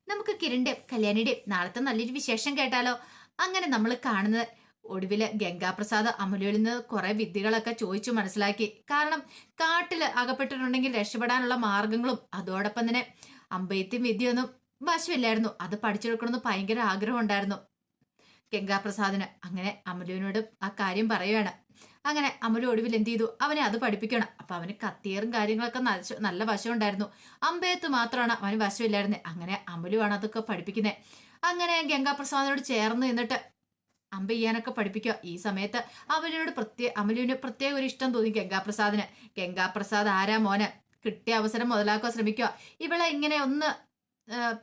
നമുക്ക് കിരണിന്റെയും കല്യാണിയുടെയും നാളത്തെ നല്ലൊരു വിശേഷം കേട്ടാലോ? അങ്ങനെ നമ്മൾ കാണുന്നത് ഒടുവില് ഗംഗാപ്രസാദ് അമലുവിൽ നിന്ന് കുറെ വിദ്യകളൊക്കെ ചോദിച്ചു മനസ്സിലാക്കി. കാരണം കാട്ടില് അകപ്പെട്ടിട്ടുണ്ടെങ്കിൽ രക്ഷപ്പെടാനുള്ള മാർഗങ്ങളും അതോടൊപ്പം തന്നെ അമ്പയത്തും വിദ്യയൊന്നും വശമില്ലായിരുന്നു. അത് പഠിച്ചെടുക്കണമെന്ന് ഭയങ്കര ആഗ്രഹം ഉണ്ടായിരുന്നു ഗംഗാപ്രസാദിന്. അങ്ങനെ അമലുവിനോട് ആ കാര്യം പറയുകയാണ്. അങ്ങനെ അമലു ഒടുവിൽ എന്ത് ചെയ്തു, അവനെ അത് പഠിപ്പിക്കണം. അപ്പൊ അവന് കത്തിയേറും കാര്യങ്ങളൊക്കെ നല്ല വശം ഉണ്ടായിരുന്നു. അമ്പയത്ത് മാത്രമാണ് അവന് വശമില്ലായിരുന്നത്. അങ്ങനെ അമലുവാണ് അതൊക്കെ പഠിപ്പിക്കുന്നത്. അങ്ങനെ ഗംഗാപ്രസാദിനോട് ചേർന്ന് നിന്നിട്ട് അമ്പ ചെയ്യാനൊക്കെ പഠിപ്പിക്കുക. ഈ സമയത്ത് അമലുവിന് പ്രത്യേക ഒരു ഇഷ്ടം തോന്നി ഗംഗാപ്രസാദിന്. ഗംഗാപ്രസാദ് ആരാ മോന്, കിട്ടിയ അവസരം മുതലാക്കാൻ ശ്രമിക്കുക. ഇവളെ ഇങ്ങനെ ഒന്ന്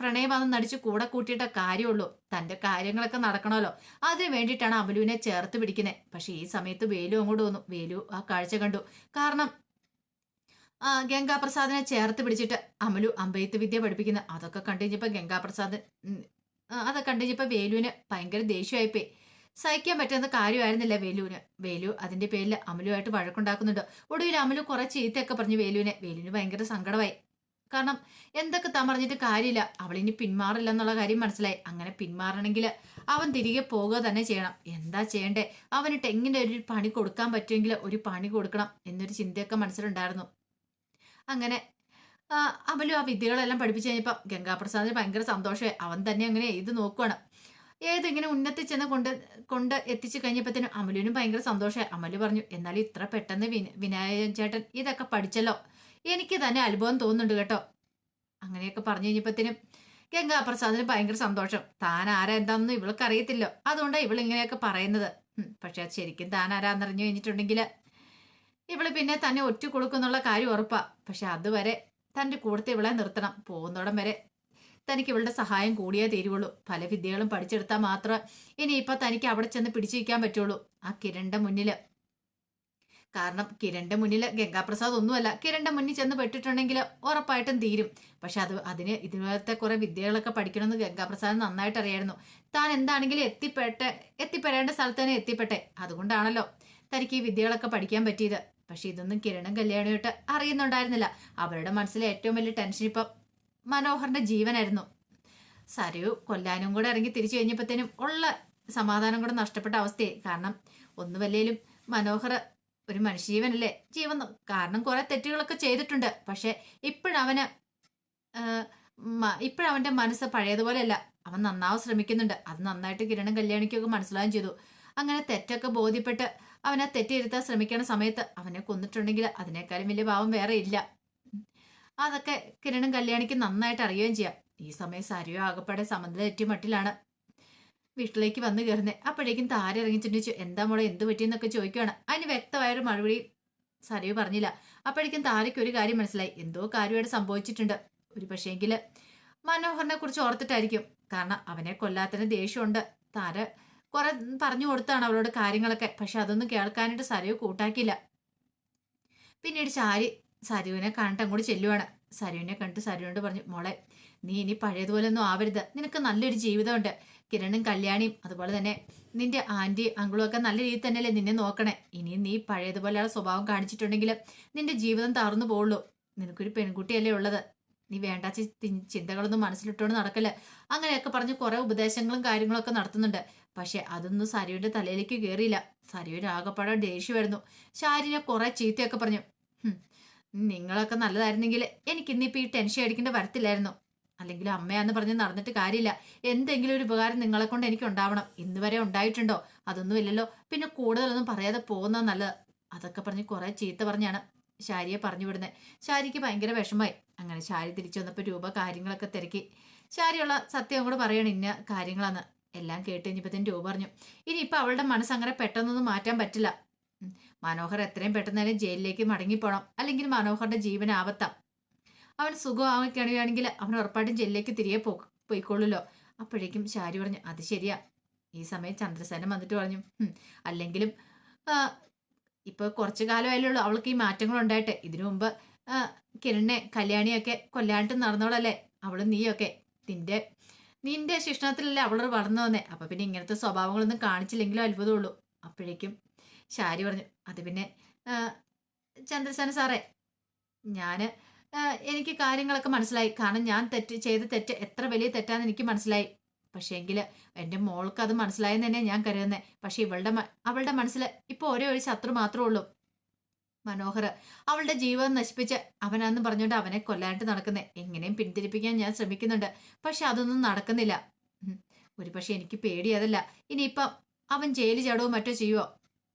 പ്രണയബന്ധം നടിച്ച് കൂടെ കൂട്ടിയിട്ട കാര്യമുള്ളൂ. തന്റെ കാര്യങ്ങളൊക്കെ നടക്കണമല്ലോ, അതിന് വേണ്ടിയിട്ടാണ് അമലുവിനെ ചേർത്ത് പിടിക്കുന്നത്. പക്ഷെ ഈ സമയത്ത് വേലു അങ്ങോട്ട് വന്നു. വേലു ആ കാഴ്ച കണ്ടു. കാരണം ഗംഗാപ്രസാദിനെ ചേർത്ത് പിടിച്ചിട്ട് അമലു അമ്പെയ്ത്ത് വിദ്യ പഠിപ്പിക്കുന്നത് അതൊക്കെ കണ്ടുകഴിഞ്ഞപ്പോ അതൊക്കെ കണ്ടുകഴിഞ്ഞപ്പോ വേലുവിന് ഭയങ്കര ദേഷ്യമായിപ്പോയി. സഹിക്കാൻ പറ്റുന്ന കാര്യമായിരുന്നില്ല വേലുവിന്. വേലു അതിന്റെ പേരിൽ അമലുമായിട്ട് വഴക്കുണ്ടാക്കുന്നുണ്ട്. ഒടുവിൽ അമലു കുറെ ചീത്തയൊക്കെ പറഞ്ഞു വേലുവിന് ഭയങ്കര സങ്കടമായി. കാരണം എന്തൊക്കെ താൻ പറഞ്ഞിട്ട് കാര്യമില്ല, അവളിനി പിന്മാറില്ല എന്നുള്ള കാര്യം മനസ്സിലായി. അങ്ങനെ പിന്മാറണമെങ്കിൽ അവൻ തിരികെ പോകുക തന്നെ ചെയ്യണം. എന്താ ചെയ്യണ്ടേ, അവനിട്ട് എങ്ങനെ ഒരു പണി കൊടുക്കാൻ പറ്റുമെങ്കിൽ ഒരു പണി കൊടുക്കണം എന്നൊരു ചിന്തയൊക്കെ മനസ്സിലുണ്ടായിരുന്നു. അങ്ങനെ അമലു ആ വിദ്യകളെല്ലാം പഠിപ്പിച്ചു കഴിഞ്ഞപ്പോൾ ഗംഗാപ്രസാദിന് ഭയങ്കര സന്തോഷമായി. അവൻ തന്നെ അങ്ങനെ എഴുതി നോക്കുവാണ്. ഏതിങ്ങനെ ഉന്നത്തി ചെന്ന് കൊണ്ട് എത്തിച്ചു കഴിഞ്ഞപ്പോഴത്തേനും അമലുവിനും ഭയങ്കര സന്തോഷമായി. അമലു പറഞ്ഞു, എന്നാലും ഇത്ര പെട്ടെന്ന് വിനായകൻ ചേട്ടൻ ഇതൊക്കെ പഠിച്ചല്ലോ, എനിക്ക് തന്നെ അത്ഭുതം തോന്നുന്നുണ്ട് കേട്ടോ. അങ്ങനെയൊക്കെ പറഞ്ഞു കഴിഞ്ഞപ്പോഴത്തേനും ഗംഗാപ്രസാദിന് ഭയങ്കര സന്തോഷം. താൻ ആരാ എന്താണെന്ന് ഇവൾക്ക് അറിയത്തില്ലോ, അതുകൊണ്ടാണ് ഇവൾ ഇങ്ങനെയൊക്കെ പറയുന്നത്. പക്ഷെ അത് ശരിക്കും താൻ ആരാന്നറിഞ്ഞു കഴിഞ്ഞിട്ടുണ്ടെങ്കിൽ ഇവള് പിന്നെ തന്നെ ഒറ്റ കൊടുക്കുന്നുള്ള കാര്യം ഉറപ്പാ. പക്ഷെ അതുവരെ തൻ്റെ കൂടത്തെ ഇവളെ നിർത്തണം. പോകുന്നോടം വരെ തനിക്ക് ഇവളുടെ സഹായം കൂടിയേ തീരുവുള്ളൂ. പല വിദ്യകളും പഠിച്ചെടുത്താൽ മാത്രമേ ഇനിയിപ്പൊ തനിക്ക് അവിടെ ചെന്ന് പിടിച്ചിരിക്കാൻ പറ്റുള്ളൂ ആ കിരണിന്റെ മുന്നില്. കാരണം കിരണിന്റെ മുന്നിൽ ഗംഗാപ്രസാദ് ഒന്നുമല്ല. കിരണിന്റെ മുന്നിൽ ചെന്ന് പെട്ടിട്ടുണ്ടെങ്കിൽ ഉറപ്പായിട്ടും തീരും. പക്ഷെ അതിന് ഇതുപോലത്തെ കുറെ വിദ്യകളൊക്കെ പഠിക്കണമെന്ന് ഗംഗാപ്രസാദ് നന്നായിട്ട് അറിയായിരുന്നു. താൻ എന്താണെങ്കിലും എത്തിപ്പെടേണ്ട സ്ഥലത്ത് തന്നെ എത്തിപ്പെട്ടെ. അതുകൊണ്ടാണല്ലോ തനിക്ക് ഈ വിദ്യകളൊക്കെ പഠിക്കാൻ പറ്റിയത്. പക്ഷെ ഇതൊന്നും കിരണും കല്യാണിയായിട്ട് അറിയുന്നുണ്ടായിരുന്നില്ല. അവരുടെ മനസ്സിലെ ഏറ്റവും വലിയ ടെൻഷൻ ഇപ്പം മനോഹറിന്റെ ജീവനായിരുന്നു. സരയു കൊല്ലാനും കൂടെ ഇറങ്ങി തിരിച്ചു കഴിഞ്ഞപ്പോഴത്തേനും ഉള്ള സമാധാനം കൂടെ നഷ്ടപ്പെട്ട അവസ്ഥയായി. കാരണം ഒന്നുമല്ലേലും മനോഹർ ഒരു മനുഷ്യജീവനല്ലേ, ജീവൻ. കാരണം കുറെ തെറ്റുകളൊക്കെ ചെയ്തിട്ടുണ്ട്. പക്ഷെ ഇപ്പോഴവന്റെ മനസ്സ് പഴയതുപോലെയല്ല. അവൻ നന്നാവാൻ ശ്രമിക്കുന്നുണ്ട്. അത് നന്നായിട്ട് കിരണും കല്യാണിക്കൊക്കെ മനസ്സിലാവുകയും ചെയ്തു. അങ്ങനെ തെറ്റൊക്കെ ബോധ്യപ്പെട്ട് അവനെ തെറ്റിയിരുത്താൻ ശ്രമിക്കണ സമയത്ത് അവനെ കൊന്നിട്ടുണ്ടെങ്കിൽ അതിനേക്കാളും വലിയ പാവം വേറെ ഇല്ല. അതൊക്കെ കിരണും കല്യാണിക്ക് നന്നായിട്ട് അറിയുകയും ചെയ്യാം. ഈ സമയം സരയു ആകപ്പാടെ സമനില തെറ്റിയ മട്ടിലാണ് വീട്ടിലേക്ക് വന്നു കയറുന്നത്. അപ്പോഴേക്കും താര ഇറങ്ങി ചിന്തിച്ചു, എന്താ മോളെ എന്ത് പറ്റിയെന്നൊക്കെ ചോദിക്കുകയാണ്. അതിന് വ്യക്തമായൊരു മറുപടി സരയു പറഞ്ഞില്ല. അപ്പോഴേക്കും താരയ്ക്ക് ഒരു കാര്യം മനസ്സിലായി, എന്തോ കാര്യമായിട്ട് സംഭവിച്ചിട്ടുണ്ട്. ഒരു പക്ഷേങ്കില് മനോഹറിനെ കുറിച്ച് ഓർത്തിട്ടായിരിക്കും. കാരണം അവനെ കൊല്ലാത്തതിന് ദേഷ്യമുണ്ട്. താര കുറെ പറഞ്ഞു കൊടുത്താണ് അവളോട് കാര്യങ്ങളൊക്കെ. പക്ഷെ അതൊന്നും കേൾക്കാനായിട്ട് സരയു കൂട്ടാക്കിയില്ല. പിന്നീട് സരുവിനെ കണ്ടിട്ട് അങ്ങോട്ട് ചെല്ലുവാണ്. സരുവിനെ കണ്ടിട്ട് സരുവിനോട് പറഞ്ഞു, മോളെ നീ ഇനി പഴയതുപോലെ ഒന്നും ആവരുത്. നിനക്ക് നല്ലൊരു ജീവിതമുണ്ട്. കിരണും കല്യാണിയും അതുപോലെ തന്നെ നിന്റെ ആന്റി അങ്കിളും ഒക്കെ നല്ല രീതിയിൽ തന്നെയല്ലേ നിന്നെ നോക്കണേ. ഇനി നീ പഴയതുപോലെയുള്ള സ്വഭാവം കാണിച്ചിട്ടുണ്ടെങ്കിൽ നിന്റെ ജീവിതം തകർന്നു പോവുള്ളൂ. നിനക്കൊരു പെൺകുട്ടിയല്ലേ ഉള്ളത്. നീ വേണ്ട ചിന്തകളൊന്നും മനസ്സിലിട്ടോണ്ട് നടക്കല്ല. അങ്ങനെയൊക്കെ പറഞ്ഞ് കുറെ ഉപദേശങ്ങളും കാര്യങ്ങളൊക്കെ നടത്തുന്നുണ്ട്. പക്ഷെ അതൊന്നും സരുവിന്റെ തലയിലേക്ക് കയറിയില്ല. സരുവിന് ആകെപ്പാടെ ദേഷ്യമായിരുന്നു. ശാരിനെ കുറെ ചീത്തയൊക്കെ പറഞ്ഞു. നിങ്ങളൊക്കെ നല്ലതായിരുന്നെങ്കിൽ എനിക്കിന്നിപ്പോൾ ഈ ടെൻഷൻ അടിക്കേണ്ട വരത്തില്ലായിരുന്നു. അല്ലെങ്കിൽ അമ്മയാന്ന് പറഞ്ഞ് നടന്നിട്ട് കാര്യമില്ല. എന്തെങ്കിലും ഒരു ഉപകാരം നിങ്ങളെ കൊണ്ട് എനിക്ക് ഉണ്ടാവണം. ഇന്ന് വരെ ഉണ്ടായിട്ടുണ്ടോ? അതൊന്നും ഇല്ലല്ലോ. പിന്നെ കൂടുതലൊന്നും പറയാതെ പോകുന്ന നല്ലത്. അതൊക്കെ പറഞ്ഞ് കുറെ ചീത്ത പറഞ്ഞാണ് ശാരിയെ പറഞ്ഞു വിടുന്നത്. ശാരിക്ക് ഭയങ്കര വിഷമായി. അങ്ങനെ ശാരി തിരിച്ചു വന്നപ്പോൾ രൂപ കാര്യങ്ങളൊക്കെ തിരക്കി. ശാരിയുള്ള സത്യം കൂടെ പറയണം ഇന്ന കാര്യങ്ങളാന്ന്. എല്ലാം കേട്ട് കഴിഞ്ഞപ്പോഴത്തേനും രൂപ പറഞ്ഞു, ഇനിയിപ്പോൾ അവളുടെ മനസ്സ് അങ്ങനെ പെട്ടെന്നൊന്നും മാറ്റാൻ പറ്റില്ല. മനോഹർ എത്രയും പെട്ടെന്ന് ജയിലിലേക്ക് മടങ്ങിപ്പോണം. അല്ലെങ്കിൽ മനോഹറിന്റെ ജീവൻ ആപത്താം. അവൻ സുഖമാവുകയാണെങ്കിൽ അവൻ ഉറപ്പായിട്ടും ജയിലിലേക്ക് തിരികെ പോയിക്കൊള്ളുമല്ലോ. അപ്പോഴേക്കും ശാരി പറഞ്ഞു, അത് ശരിയാ. ഈ സമയം ചന്ദ്രസേനൻ വന്നിട്ട് പറഞ്ഞു, അല്ലെങ്കിലും ഇപ്പൊ കുറച്ചു കാലമായാലേ ഉള്ളൂ അവൾക്ക് ഈ മാറ്റങ്ങൾ ഉണ്ടായിട്ട്. ഇതിനു മുമ്പ് കിരണിനെ കല്യാണിയൊക്കെ കൊല്ലാണ്ട് നടന്നോളല്ലേ അവളും നീയൊക്കെ. നിന്റെ ശിക്ഷണത്തിലല്ലേ അവളോട് വളർന്നു വന്നേ. അപ്പൊ പിന്നെ ഇങ്ങനത്തെ സ്വഭാവങ്ങളൊന്നും കാണിച്ചില്ലെങ്കിലും അത്ഭുതമുള്ളൂ. അപ്പോഴേക്കും ശാരി പറഞ്ഞു, അത് പിന്നെ ചന്ദ്രസേന സാറേ, ഞാന് എനിക്ക് കാര്യങ്ങളൊക്കെ മനസ്സിലായി. കാരണം ഞാൻ ചെയ്ത തെറ്റ് എത്ര വലിയ തെറ്റാന്ന് എനിക്ക് മനസ്സിലായി. പക്ഷേങ്കില് എന്റെ മോൾക്ക് അത് മനസ്സിലായെന്ന് തന്നെയാ ഞാൻ കരുതുന്നേ. പക്ഷെ അവളുടെ മനസ്സില് ഇപ്പൊ ഒരേ ഒരു ശത്രു മാത്രേ ഉള്ളൂ. മനോഹർ. അവളുടെ ജീവിതം നശിപ്പിച്ച് അവനാന്ന് പറഞ്ഞുകൊണ്ട് അവനെ കൊല്ലാനായിട്ട് നടക്കുന്നേ. എങ്ങനെയും പിന്തിരിപ്പിക്കാൻ ഞാൻ ശ്രമിക്കുന്നുണ്ട്. പക്ഷെ അതൊന്നും നടക്കുന്നില്ല. ഉം. ഒരുപക്ഷെ എനിക്ക് പേടി അതല്ല. ഇനിയിപ്പം അവൻ ജയിലിൽ ചാടുവോ മറ്റോ ചെയ്യുവോ?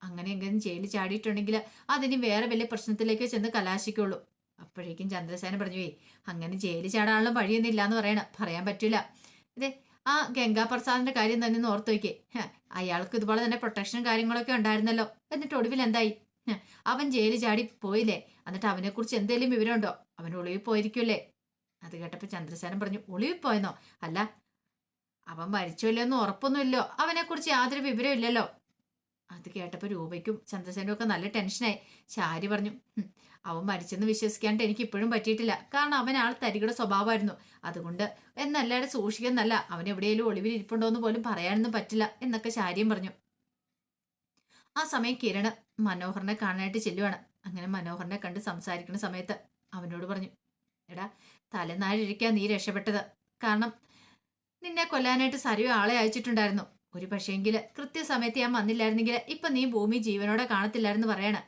അങ്ങനെയെങ്കിലും ജയിലിൽ ചാടിയിട്ടുണ്ടെങ്കിൽ അതിനി വേറെ വലിയ പ്രശ്നത്തിലേക്ക് ചെന്ന് കലാശിക്കുള്ളൂ. അപ്പോഴേക്കും ചന്ദ്രസേന പറഞ്ഞു, അങ്ങനെ ജയിലിൽ ചാടാനുള്ള വഴിയൊന്നും ഇല്ലാന്ന് പറയാൻ പറ്റൂല. ഇതേ ആ ഗംഗാപ്രസാദിന്റെ കാര്യം തന്നെ ഒന്ന് ഓർത്ത് വയ്ക്കേ. അയാൾക്ക് ഇതുപോലെ തന്നെ പ്രൊട്ടക്ഷനും കാര്യങ്ങളൊക്കെ ഉണ്ടായിരുന്നല്ലോ. എന്നിട്ട് ഒടുവിൽ എന്തായി? അവൻ ജയിലിൽ ചാടി പോയില്ലേ? എന്നിട്ട് അവനെക്കുറിച്ച് എന്തേലും വിവരമുണ്ടോ? അവൻ ഒളിവിൽ പോയിരിക്കുമല്ലേ? അത് കേട്ടപ്പോൾ ചന്ദ്രസേനൻ പറഞ്ഞു, ഒളിവിൽ പോയെന്നോ? അല്ല, അവൻ മരിച്ചല്ലോ എന്ന് ഉറപ്പൊന്നുമില്ലോ. അവനെക്കുറിച്ച് യാതൊരു വിവരവും ഇല്ലല്ലോ. അത് കേട്ടപ്പോൾ രൂപയ്ക്കും ചന്ദ്രസേനും ഒക്കെ നല്ല ടെൻഷനായി. ശാരി പറഞ്ഞു, അവൻ മരിച്ചെന്ന് വിശ്വസിക്കാണ്ട് എനിക്ക് ഇപ്പോഴും പറ്റിയിട്ടില്ല. കാരണം അവൻ ആൾ തരികയുടെ സ്വഭാവമായിരുന്നു. അതുകൊണ്ട് എന്നല്ലാതെ സൂക്ഷിക്കുന്നല്ല, അവൻ എവിടെയെങ്കിലും ഒളിവിൽ ഇരിപ്പുണ്ടോ എന്ന് പോലും പറയാനൊന്നും പറ്റില്ല എന്നൊക്കെ ശാരിയും പറഞ്ഞു. ആ സമയം കിരണ് മനോഹറിനെ കാണാനായിട്ട് ചെല്ലുവാണ്. അങ്ങനെ മനോഹറിനെ കണ്ട് സംസാരിക്കുന്ന സമയത്ത് അവനോട് പറഞ്ഞു, എടാ, തലനാഴിരിക്കാൻ നീ രക്ഷപ്പെട്ടത്. കാരണം നിന്നെ കൊല്ലാനായിട്ട് സരിവ് ആളെ അയച്ചിട്ടുണ്ടായിരുന്നു. ഒരു പക്ഷേങ്കില് കൃത്യസമയത്ത് ഞാൻ വന്നില്ലായിരുന്നെങ്കിൽ ഇപ്പൊ നീ ഭൂമി ജീവനോടെ കാണത്തില്ലായിരുന്നു പറയാണ്.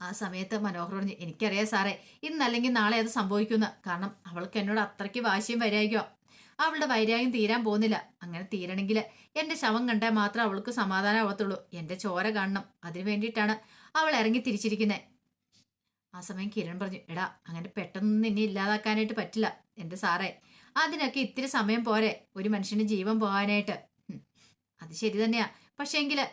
ആ സമയത്ത് മനോഹർ പറഞ്ഞു, എനിക്കറിയാം സാറേ, ഇന്നല്ലെങ്കിൽ നാളെ അത് സംഭവിക്കുന്നു. കാരണം അവൾക്ക് എന്നോട് അത്രയ്ക്ക് വാശിയും വൈരാഗ്യോ. അവളുടെ വൈരാഗ്യം തീരാൻ പോകുന്നില്ല. അങ്ങനെ തീരണമെങ്കിൽ എന്റെ ശവം കണ്ടാൽ മാത്രം അവൾക്ക് സമാധാനം ആവത്തുള്ളൂ. എന്റെ ചോര കാണണം. അതിനു വേണ്ടിയിട്ടാണ് അവൾ ഇറങ്ങി തിരിച്ചിരിക്കുന്നത്. ആ സമയം കിരൺ പറഞ്ഞു, എടാ, അങ്ങനെ പെട്ടെന്ന് നിന്നെ ഇല്ലാതാക്കാനായിട്ട് പറ്റില്ല എന്റെ സാറേ. അതിനൊക്കെ ഇത്തിരി സമയം പോരെ ഒരു മനുഷ്യന്റെ ജീവൻ പോകാനായിട്ട്. അത് ശരി തന്നെയാ. പക്ഷേങ്കില്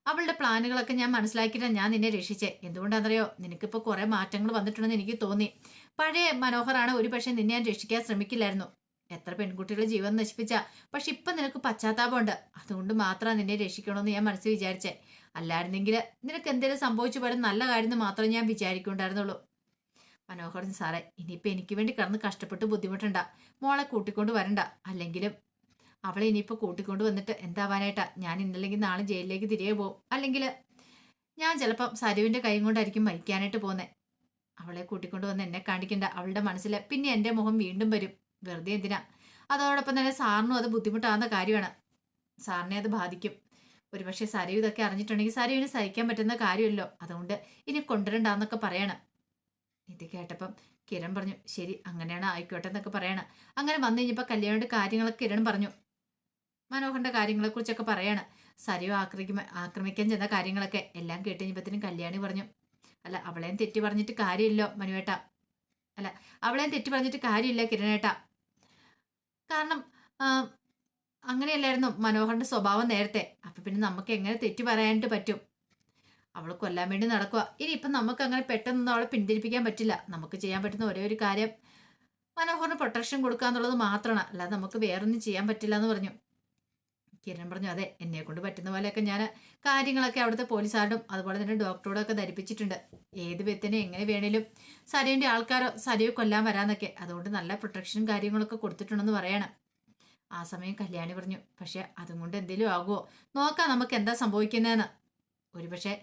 അവളുടെ പ്ലാനുകളൊക്കെ ഞാൻ മനസ്സിലാക്കിയിട്ടാണ് ഞാൻ നിന്നെ രക്ഷിച്ചേ. എന്തുകൊണ്ടാണെന്നറിയോ? നിനക്കിപ്പോൾ കുറെ മാറ്റങ്ങൾ വന്നിട്ടുണ്ടെന്ന് എനിക്ക് തോന്നി. പഴയ മനോഹറാണ് ഒരു പക്ഷെ നിന്നെ ഞാൻ രക്ഷിക്കാൻ ശ്രമിക്കില്ലായിരുന്നു. എത്ര പെൺകുട്ടികളുടെ ജീവൻ നശിപ്പിച്ച. പക്ഷെ ഇപ്പൊ നിനക്ക് പശ്ചാത്താപമുണ്ട്. അതുകൊണ്ട് മാത്രമാണ് നിന്നെ രക്ഷിക്കണമെന്ന് ഞാൻ മനസ്സിൽ വിചാരിച്ചേ. അല്ലായിരുന്നെങ്കിൽ നിനക്ക് എന്തെങ്കിലും സംഭവിച്ചു പോലും നല്ല കാര്യം മാത്രമേ ഞാൻ വിചാരിക്കുന്നുണ്ടായിരുന്നുള്ളൂ. മനോഹരൻ സാറേ, ഇനിയിപ്പോൾ എനിക്ക് വേണ്ടി കിടന്ന് കഷ്ടപ്പെട്ട് ബുദ്ധിമുട്ടണ്ട. മോളെ കൂട്ടിക്കൊണ്ട് വരണ്ട. അല്ലെങ്കിലും അവളെ ഇനിയിപ്പോൾ കൂട്ടിക്കൊണ്ട് വന്നിട്ട് എന്താവാനായിട്ടാ? ഞാൻ ഇന്നല്ലെങ്കിൽ നാളെ ജയിലിലേക്ക് തിരികെ പോകും. അല്ലെങ്കിൽ ഞാൻ ചിലപ്പം സരുവിന്റെ കൈ കൊണ്ടായിരിക്കും മരിക്കാനായിട്ട് പോകുന്നത്. അവളെ കൂട്ടിക്കൊണ്ട് വന്ന് എന്നെ കാണിക്കണ്ട. അവളുടെ മനസ്സിൽ പിന്നെ എൻ്റെ മുഖം വീണ്ടും വരും. വെറുതെ എന്തിനാ? അതോടൊപ്പം തന്നെ സാറിനും അത് ബുദ്ധിമുട്ടാകുന്ന കാര്യമാണ്. സാറിനെ അത് ബാധിക്കും. ഒരുപക്ഷെ സരു ഇതൊക്കെ അറിഞ്ഞിട്ടുണ്ടെങ്കിൽ സരുവിന് സഹിക്കാൻ പറ്റുന്ന കാര്യമല്ലോ. അതുകൊണ്ട് ഇനി കൊണ്ടുവരണ്ടെന്നൊക്കെ പറയണം. ഇത് കേട്ടപ്പം കിരൺ പറഞ്ഞു, ശരി, അങ്ങനെയാണ്, ആയിക്കോട്ടെ എന്നൊക്കെ പറയണം. അങ്ങനെ വന്നു കഴിഞ്ഞപ്പോൾ കല്യാണിയുടെ കാര്യങ്ങളൊക്കെ കിരൺ പറഞ്ഞു. മനോഹറിന്റെ കാര്യങ്ങളെക്കുറിച്ചൊക്കെ പറയാണ്. സരു ആക്രമിക്കാൻ ചെന്ന കാര്യങ്ങളൊക്കെ എല്ലാം കേട്ട് കഴിഞ്ഞപ്പോഴത്തേനും കല്യാണി പറഞ്ഞു, അല്ല, അവളെയും തെറ്റി പറഞ്ഞിട്ട് കാര്യമില്ലോ മനുവേട്ട. അല്ല, അവളെയും തെറ്റി പറഞ്ഞിട്ട് കാര്യമില്ല കിരണേട്ട. കാരണം അങ്ങനെയല്ലായിരുന്നു മനോഹറിന്റെ സ്വഭാവം നേരത്തെ. അപ്പൊ പിന്നെ നമുക്ക് എങ്ങനെ തെറ്റി പറയാനായിട്ട് പറ്റും? അവൾ കൊല്ലാൻ വേണ്ടി നടക്കുക. ഇനിയിപ്പം നമുക്ക് അങ്ങനെ പെട്ടെന്നൊന്നും അവളെ പിന്തിരിപ്പിക്കാൻ പറ്റില്ല. നമുക്ക് ചെയ്യാൻ പറ്റുന്ന ഒരേ ഒരു കാര്യം മനോഹറിന് പ്രൊട്ടക്ഷൻ കൊടുക്കുക എന്നുള്ളത് മാത്രമാണ്. അല്ലാതെ നമുക്ക് വേറൊന്നും ചെയ്യാൻ പറ്റില്ല എന്ന് പറഞ്ഞു. കിരൺ പറഞ്ഞു, അതെ, എന്നെ കൊണ്ട് പറ്റുന്ന പോലെയൊക്കെ ഞാൻ കാര്യങ്ങളൊക്കെ അവിടുത്തെ പോലീസുകാരോടും അതുപോലെ തന്നെ ഡോക്ടറോടും ഒക്കെ ധരിപ്പിച്ചിട്ടുണ്ട്. ഏത് വ്യക്തിനെ എങ്ങനെ വേണേലും സരുവിന്റെ ആൾക്കാരോ സരുവ് കൊല്ലാൻ വരാന്നൊക്കെ. അതുകൊണ്ട് നല്ല പ്രൊട്ടക്ഷനും കാര്യങ്ങളൊക്കെ കൊടുത്തിട്ടുണ്ടെന്ന് പറയണം. ആ സമയം കല്യാണി പറഞ്ഞു, പക്ഷെ അതും കൊണ്ട് എന്തെങ്കിലും ആകുമോ? നോക്കാം നമുക്ക് എന്താ സംഭവിക്കുന്നതെന്ന്. ഒരു പക്ഷേ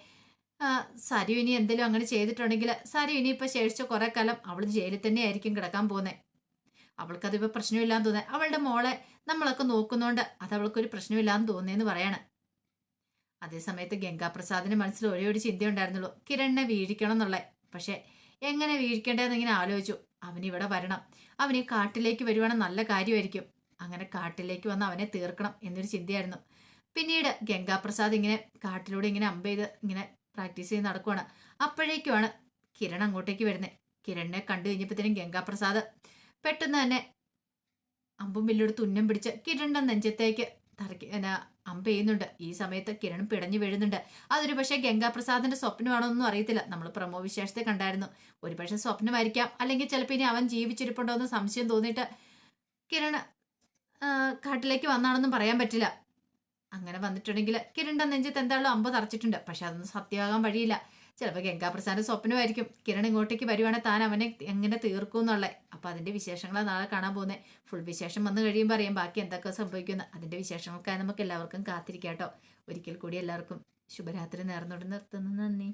സരു ഇനി എന്തെങ്കിലും അങ്ങനെ ചെയ്തിട്ടുണ്ടെങ്കിൽ സരു ഇനിയിപ്പോൾ ശേഷിച്ച കുറെ കാലം അവൾ ജയിലിൽ തന്നെ ആയിരിക്കും കിടക്കാൻ പോകുന്നത്. അവൾക്കതിപ്പോൾ പ്രശ്നമില്ലാന്ന് തോന്നേ. അവളുടെ മോളെ നമ്മളൊക്കെ നോക്കുന്നോണ്ട് അത് അവൾക്കൊരു പ്രശ്നമില്ലാന്ന് തോന്നിയെന്ന് പറയാണ്. അതേസമയത്ത് ഗംഗാപ്രസാദിന്റെ മനസ്സിൽ ഒരേ ഒരു ചിന്തയുണ്ടായിരുന്നുള്ളൂ, കിരണിനെ വീഴിക്കണം എന്നുള്ളത്. പക്ഷെ എങ്ങനെ വീഴിക്കേണ്ടതെന്ന് ഇങ്ങനെ ആലോചിച്ചു. അവനിവിടെ വരണം, അവന് കാട്ടിലേക്ക് വരുവാണെങ്കിൽ നല്ല കാര്യമായിരിക്കും. അങ്ങനെ കാട്ടിലേക്ക് വന്ന് അവനെ തീർക്കണം എന്നൊരു ചിന്തയായിരുന്നു. പിന്നീട് ഗംഗാപ്രസാദ് ഇങ്ങനെ കാട്ടിലൂടെ ഇങ്ങനെ അമ്പ് ചെയ്ത് ഇങ്ങനെ പ്രാക്ടീസ് ചെയ്ത് നടക്കുവാണ്. അപ്പോഴേക്കുമാണ് കിരൺ അങ്ങോട്ടേക്ക് വരുന്നത്. കിരണിനെ കണ്ടു കഴിഞ്ഞപ്പോഴത്തേനും ഗംഗാപ്രസാദ് പെട്ടെന്ന് തന്നെ അമ്പും വില്ലെടുത്ത് ഉന്നം പിടിച്ച് കിരണിന്റെ നെഞ്ചത്തേക്ക് അമ്പ് ചെയ്യുന്നുണ്ട്. ഈ സമയത്ത് കിരൺ പിടഞ്ഞു വീഴുന്നുണ്ട്. അതൊരു പക്ഷേ ഗംഗാപ്രസാദിന്റെ സ്വപ്നമാണോന്നും അറിയത്തില്ല. നമ്മൾ പ്രമോ വിശേഷത്തെ കണ്ടായിരുന്നു. ഒരു പക്ഷേ സ്വപ്നമായിരിക്കാം, അല്ലെങ്കിൽ ചിലപ്പോൾ ഇനി അവൻ ജീവിച്ചിരിപ്പുണ്ടോ എന്ന് സംശയം തോന്നിയിട്ട് കിരൺ കാട്ടിലേക്ക് വന്നാണെന്നും പറയാൻ പറ്റില്ല. അങ്ങനെ വന്നിട്ടുണ്ടെങ്കിൽ കിരണിന്റെ നെഞ്ചത്ത് എന്തായാലും അമ്പ് തറച്ചിട്ടുണ്ട്. പക്ഷെ അതൊന്നും സത്യമാകാൻ വഴിയില്ല. ചിലപ്പോൾ ഗംഗാപ്രസാദിന്റെ സ്വപ്നമായിരിക്കും. കിരൺ ഇങ്ങോട്ടേക്ക് വരുവാണെങ്കിൽ താൻ അവനെ എങ്ങനെ തീർക്കും എന്നുള്ളത്. അപ്പൊ അതിന്റെ വിശേഷങ്ങളാണ് നാളെ കാണാൻ പോകുന്നത്. ഫുൾ വിശേഷം വന്നു കഴിയുമ്പോൾ അറിയാം ബാക്കി എന്തൊക്കെ സംഭവിക്കുന്നു. അതിന്റെ വിശേഷങ്ങൾക്കായി നമുക്ക് എല്ലാവർക്കും കാത്തിരിക്കാം കേട്ടോ. ഒരിക്കൽ കൂടി എല്ലാവർക്കും ശുഭരാത്രി നേർന്നോട് നിർത്തുന്നു. നന്ദി.